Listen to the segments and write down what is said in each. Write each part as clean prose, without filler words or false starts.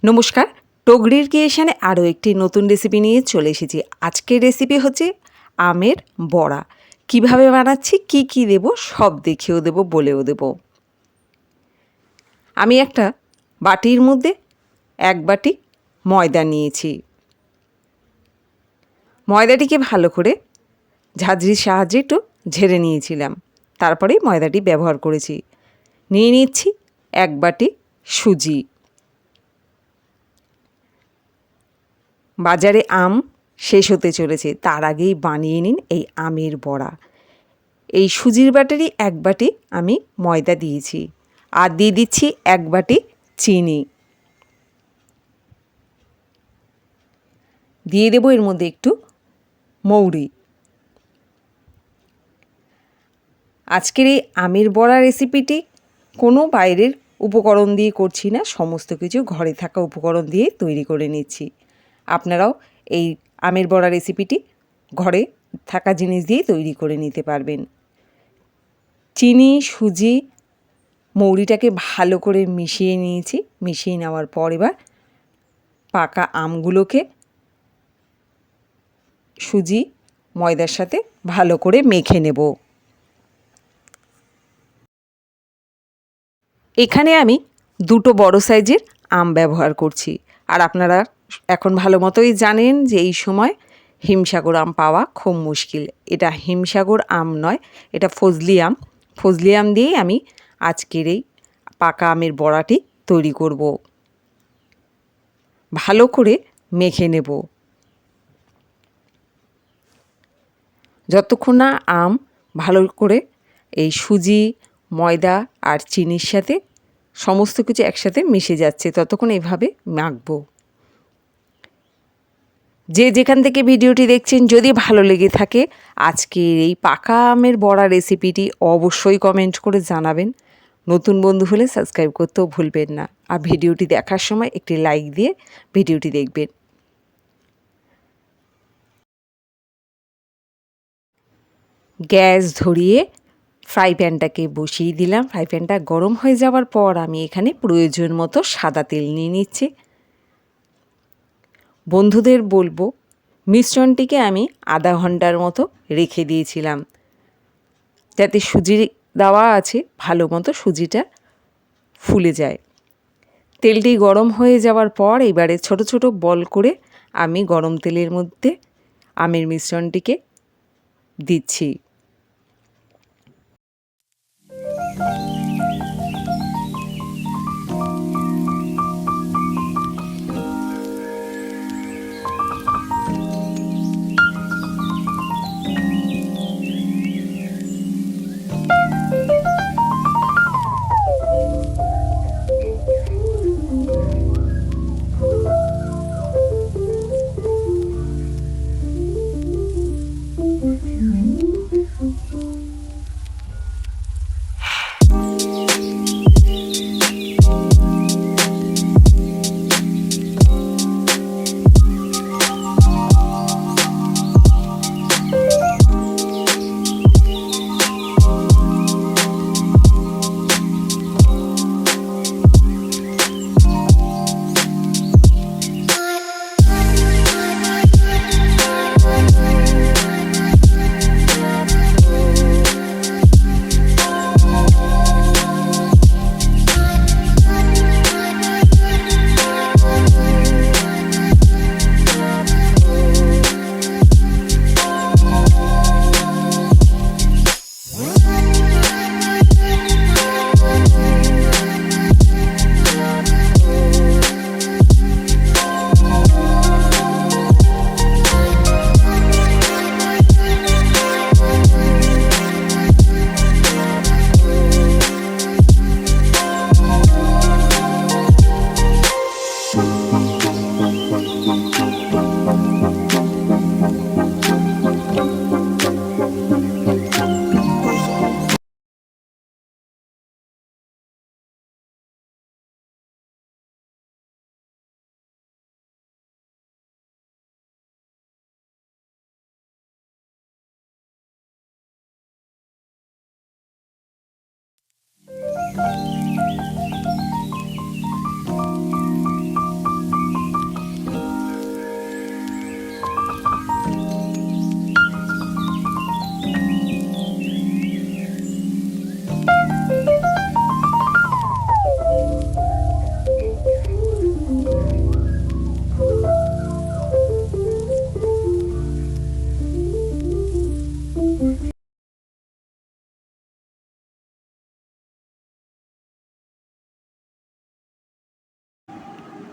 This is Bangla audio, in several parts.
নমস্কার, টগরির ক্রিয়েশনে আরও একটি নতুন রেসিপি নিয়ে চলে এসেছি। আজকের রেসিপি হচ্ছে আমের বড়া। কিভাবে বানাচ্ছি, কি কি দেব সব দেখিয়েও দেব, বলেও দেব। আমি একটা বাটির মধ্যে 1 বাটি ময়দা নিয়েছি। ময়দাটিকে ভালো করে ঝাঁঝরির সাহায্যে একটু ঝেড়ে নিয়েছিলাম, তারপরেই ময়দাটি ব্যবহার করেছি। নিয়ে নিচ্ছি 1 বাটি সুজি। বাজারে আম শেষ হতে চলেছে, তার আগেই বানিয়ে নিন এই আমের বড়া। এই সুজির বাটিরই 1 বাটি আমি ময়দা দিয়েছি, আর দিয়ে দিচ্ছি 1 বাটি চিনি। দিয়ে দেবো এর মধ্যে একটু মৌরি। আজকের এই আমের বড়া রেসিপিটি কোনো বাইরের উপকরণ দিয়ে করছি না, সমস্ত কিছু ঘরে থাকা উপকরণ দিয়ে তৈরি করে নিচ্ছি। আপনারাও এই আমের বড়া রেসিপিটি ঘরে থাকা জিনিস দিয়ে তৈরি করে নিতে পারবেন। চিনি, সুজি, মৌরিটাকে ভালো করে মিশিয়ে নিয়েছি। মিশিয়ে নেওয়ার পর এবার পাকা আমগুলোকে সুজি ময়দার সাথে ভালো করে মেখে নেব। এখানে আমি 2টো বড় সাইজের আম ব্যবহার করছি। আর আপনারা এখন ভালো মতোই জানেন যে এই সময় হিমসাগর আম পাওয়া খুব মুশকিল। এটা হিমসাগর আম নয়, এটা ফজলি আম। ফজলি আম দিয়েই আমি আজকের এই পাকা আমের বড়াটি তৈরি করব। ভালো করে মেখে নেব। যতক্ষণ না আম ভালো করে এই সুজি, ময়দা আর চিনির সাথে সমস্ত কিছু একসাথে মিশে যাচ্ছে, ততক্ষণ এভাবে মাখবো। যে যেখান থেকে ভিডিওটি দেখছেন, যদি ভালো লেগে থাকে আজকের এই পাকা আমের বড়া রেসিপিটি, অবশ্যই কমেন্ট করে জানাবেন। নতুন বন্ধু হলে সাবস্ক্রাইব করতেও ভুলবেন না। আর ভিডিওটি দেখার সময় একটি লাইক দিয়ে ভিডিওটি দেখবেন। গ্যাস ধরিয়ে ফ্রাই প্যানটাকে বসিয়ে দিলাম। ফ্রাই প্যানটা গরম হয়ে যাওয়ার পর আমি এখানে প্রয়োজন মতো সাদা তেল নিয়ে নিচ্ছি। বন্ধুদের বলবো, মিশ্রণটিকে আমি আধা ঘন্টার মতো রেখে দিয়েছিলাম, যাতে সুজি দেওয়া আছে ভালো মতো সুজিটা ফুলে যায়। তেলটি গরম হয়ে যাওয়ার পর এবারে ছোট ছোট বল করে আমি গরম তেলের মধ্যে আমের মিশ্রণটিকে দিচ্ছি।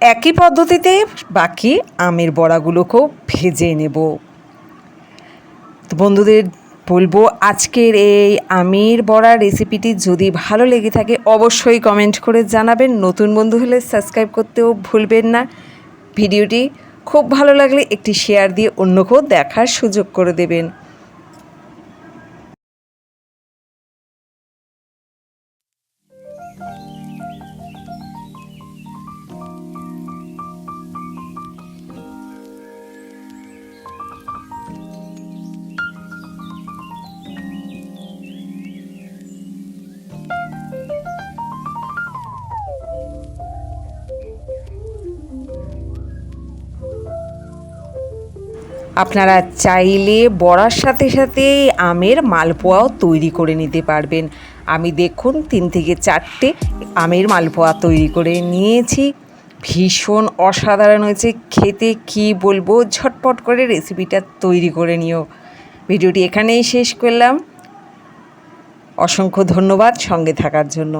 একই পদ্ধতিতে বাকি আমের বড়াগুলোকেও ভেজে নেব। তো বন্ধুদের বলবো, আজকের এই আমের বড়া রেসিপিটি যদি ভালো লেগে থাকে অবশ্যই কমেন্ট করে জানাবেন। নতুন বন্ধু হলে সাবস্ক্রাইব করতেও ভুলবেন না। ভিডিওটি খুব ভালো লাগলে একটি শেয়ার দিয়ে অন্যকেও দেখার সুযোগ করে দেবেন। আপনারা চাইলে বড়ার সাথে সাথে আমের মালপোয়াও তৈরি করে নিতে পারবেন। আমি দেখুন 3 থেকে 4টে আমের মালপোয়া তৈরি করে নিয়েছি। ভীষণ অসাধারণ হয়েছে খেতে, কি বলবো। ঝটপট করে রেসিপিটা তৈরি করে নিও। ভিডিওটি এখানেই শেষ করলাম। অসংখ্য ধন্যবাদ সঙ্গে থাকার জন্য।